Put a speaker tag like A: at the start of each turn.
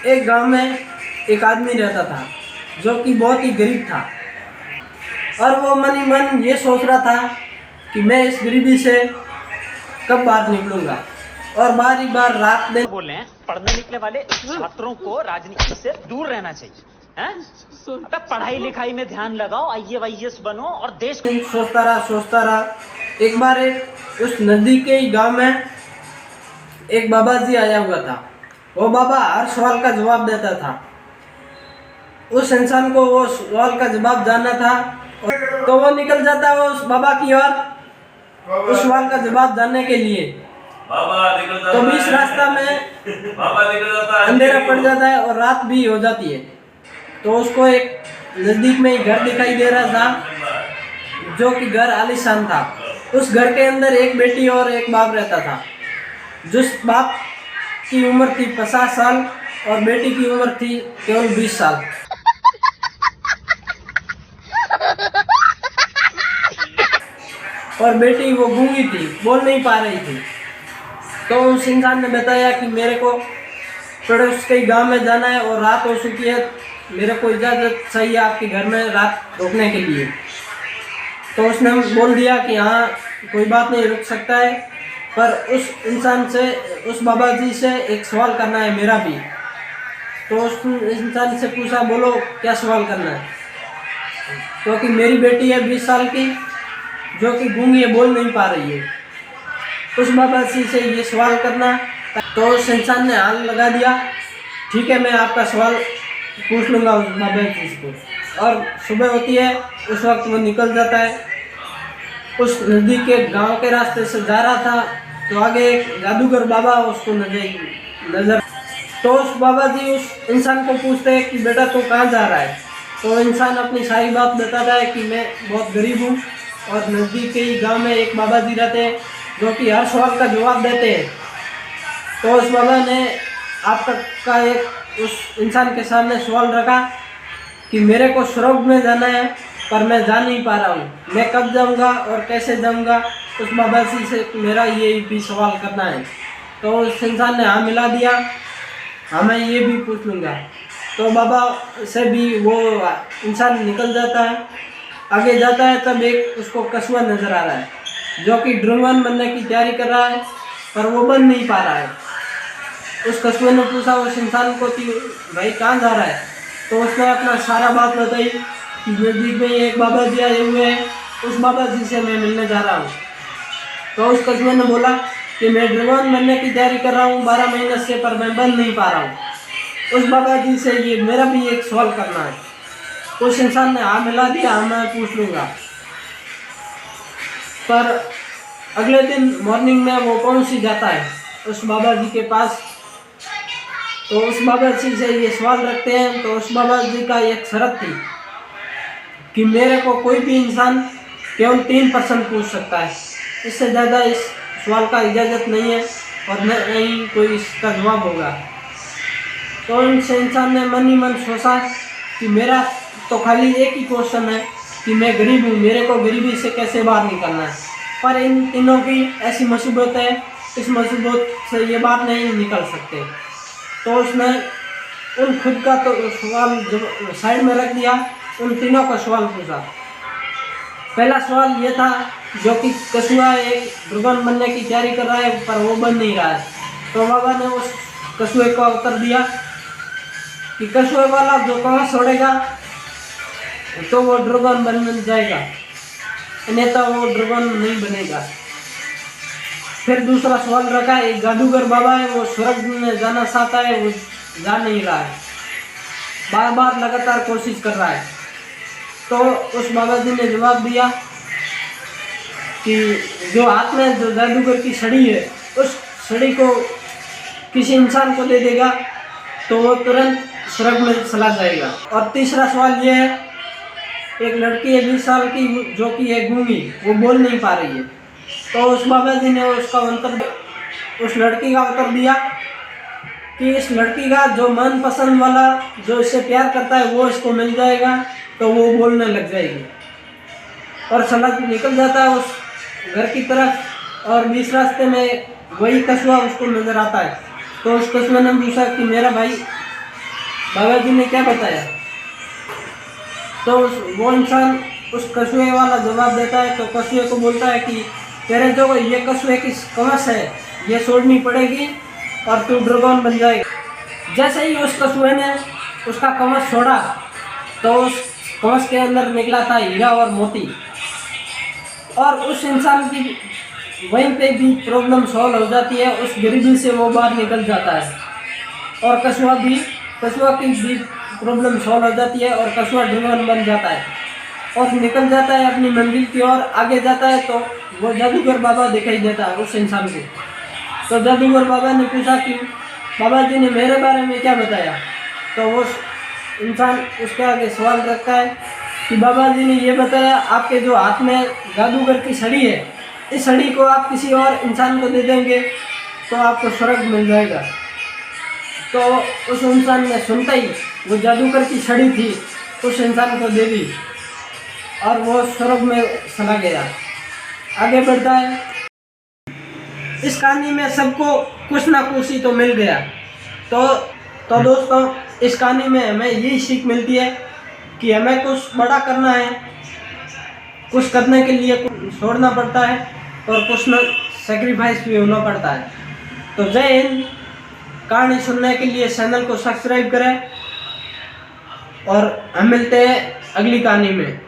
A: एक गांव में एक आदमी रहता था जो कि बहुत ही गरीब था और वो मन ही मन ये सोच रहा था कि मैं इस गरीबी से कब बाहर निकलूंगा। और बार ही बार रात दिन
B: बोले हैं पढ़ने निकले वाले छात्रों को राजनीति से दूर रहना चाहिए हैं? अबे पढ़ाई लिखाई में ध्यान लगाओ, आईएएस बनो और देश
A: सोचता रहा। एक बार उस नजदीक के ही गांव में एक बाबा जी आया हुआ था। वो बाबा हर सवाल का जवाब देता था। उस इंसान को वो सवाल का जवाब जानना था तो वो निकल जाता है उस बाबा की ओर उस सवाल का जवाब जानने के लिए। तो बीच रास्ता में अंधेरा पड़ जाता है और रात भी हो जाती है। तो उसको एक नजदीक में ही घर दिखाई दे रहा था जो कि घर आलीशान था। उस घर के अंदर एक बेटी और एक बाप रहता था। जिस बाप की उम्र थी 50 साल और बेटी की उम्र थी केवल 20 साल। और बेटी वो गूंगी थी, बोल नहीं पा रही थी। तो उस इंसान ने बताया कि मेरे को पड़ोस के गांव में जाना है और रात हो चुकी है, मेरे को इजाज़त चाहिए आपके घर में रात रुकने के लिए। तो उसने बोल दिया कि हाँ कोई बात नहीं, रुक सकता है, पर उस इंसान से उस बाबा जी से एक सवाल करना है मेरा भी। तो उस इंसान से पूछा, बोलो क्या सवाल करना है। क्योंकि मेरी बेटी है 20 साल की जो कि गूंगी है, बोल नहीं पा रही है। उस बाबा जी से ये सवाल करना। तो उस इंसान ने हाथ लगा दिया, ठीक है मैं आपका सवाल पूछ लूँगा उस बाबा जी को। और सुबह होती है, उस वक्त वो निकल जाता है। उस नदी के गांव के रास्ते से जा रहा था तो आगे एक जादूगर बाबा उसको नजर। तो उस बाबा जी उस इंसान को पूछते हैं कि बेटा तू कहाँ जा रहा है। तो इंसान अपनी सारी बात बताता है कि मैं बहुत गरीब हूँ और नज़दीक के ही गांव में एक बाबा जी रहते हैं जो कि हर सवाल का जवाब देते हैं। तो उस बाबा ने आपका एक उस इंसान के सामने सवाल रखा कि मेरे को स्वर्ग में जाना है पर मैं जा नहीं पा रहा हूँ, मैं कब जाऊँगा और कैसे जाऊँगा। उस बाबा जी से मेरा ये भी सवाल करना है। तो उस इंसान ने हाँ मिला दिया, हाँ मैं ये भी पूछ लूँगा। तो बाबा से भी वो इंसान निकल जाता है, आगे जाता है। तब एक उसको कछुआ नज़र आ रहा है जो कि ड्रगन बनने की तैयारी कर रहा है पर वो बन नहीं पा रहा है। उस कछुए ने पूछा उस इंसान को कि भाई कहाँ जा रहा है। तो उसने अपना सारा बात बताई कि नज़दीक में एक बाबा जी आए हुए हैं, उस बाबा जी से मैं मिलने जा रहा हूँ। तो उस कछुए ने बोला कि मैं ड्रगन बनने की तैयारी कर रहा हूँ 12 महीने से, पर मैं बन नहीं पा रहा हूँ। उस बाबा जी से ये मेरा भी एक सवाल करना है। उस इंसान ने हाँ मिला दिया, हाँ मैं पूछ लूँगा। पर अगले दिन मॉर्निंग में वो पहुँच ही जाता है उस बाबा जी के पास। तो उस बाबा जी से ये सवाल रखते हैं। तो उस बाबा जी का एक शर्त थी कि मेरे को कोई भी इंसान केवल 3% पूछ सकता है, इससे ज़्यादा इस सवाल का इजाज़त नहीं है और न ही कोई इसका जवाब होगा। तो उस इंसान ने मन ही मन सोचा कि मेरा तो खाली एक ही क्वेश्चन है कि मैं गरीब हूँ, मेरे को गरीबी से कैसे बाहर निकलना है। पर इन तीनों की ऐसी मुसीबत है, इस मुसीबत से ये बाहर नहीं निकल सकते। तो उसने उन खुद का तो सवाल साइड में रख दिया, उन तीनों का सवाल पूछा। पहला सवाल ये था जो कि कछुआ एक ड्रगन बनने की तैयारी कर रहा है पर वो बन नहीं रहा है। तो बाबा ने उस कछुए का उत्तर दिया कि कछुए वाला जो कहाँ छोड़ेगा तो वो ड्रगन बन जाएगा, अन्यथा वो ड्रगन नहीं बनेगा। फिर दूसरा सवाल रखा, एक जादूगर बाबा है, वो स्वर्ग में जाना चाहता है, वो जा नहीं रहा है, बार बार लगातार कोशिश कर रहा है। तो उस बाबा जी ने जवाब दिया कि जो हाथ में जो जादूगर की छड़ी है उस छड़ी को किसी इंसान को दे देगा तो वो तुरंत स्वर्ग में चला जाएगा। और तीसरा सवाल ये है, एक लड़की है 20 साल की जो कि है गूंगी, वो बोल नहीं पा रही है। तो उस बाबा जी ने उसका उत्तर उस लड़की का उत्तर दिया कि इस लड़की का जो मनपसंद वाला जो इससे प्यार करता है वो इसको मिल जाएगा तो वो बोलने लग जाएगी। और चला निकल जाता है उस घर की तरफ और बीच रास्ते में वही कछुआ उसको नज़र आता है। तो उस कछुए ने पूछा कि मेरा भाई बाबा जी ने क्या बताया? तो वो इंसान उस कछुए वाला जवाब देता है। तो कछुए को बोलता है कि तेरे जो ये कछुए की कवच है ये छोड़नी पड़ेगी और तू ड्रैगन बन जाएगा। जैसे ही उस कछुए ने उसका कवच छोड़ा तो उस कवच के अंदर निकला था हीरा और मोती, और उस इंसान की वहीं पे भी प्रॉब्लम सॉल्व हो जाती है, उस गरीबी से वो बाहर निकल जाता है, और कछुआ की भी प्रॉब्लम सॉल्व हो जाती है और कछुआ ड्रैगन बन जाता है और निकल जाता है अपनी मंजिल की ओर आगे जाता है। तो वो जादूगर बाबा दिखाई देता है उस इंसान को। तो जादूगर बाबा ने पूछा कि बाबा जी ने मेरे बारे में क्या बताया? तो वो इंसान उसके आगे सवाल रखता है कि बाबा जी ने ये बताया आपके जो हाथ में जादूगर की छड़ी है, इस छड़ी को आप किसी और इंसान को दे देंगे तो आपको स्वर्ग मिल जाएगा। तो उस इंसान ने सुनते ही वो जादूगर की छड़ी थी उस इंसान को दे दी और वो स्वर्ग में चला गया। आगे बढ़ता है। इस कहानी में सबको कुछ ना कुछ ही तो मिल गया। तो दोस्तों, इस कहानी में हमें यही सीख मिलती है कि हमें कुछ बड़ा करना है, कुछ करने के लिए कुछ छोड़ना पड़ता है और कुछ न सेक्रीफाइस भी होना पड़ता है। तो जय हिंद। कहानी सुनने के लिए चैनल को सब्सक्राइब करें और हम मिलते हैं अगली कहानी में।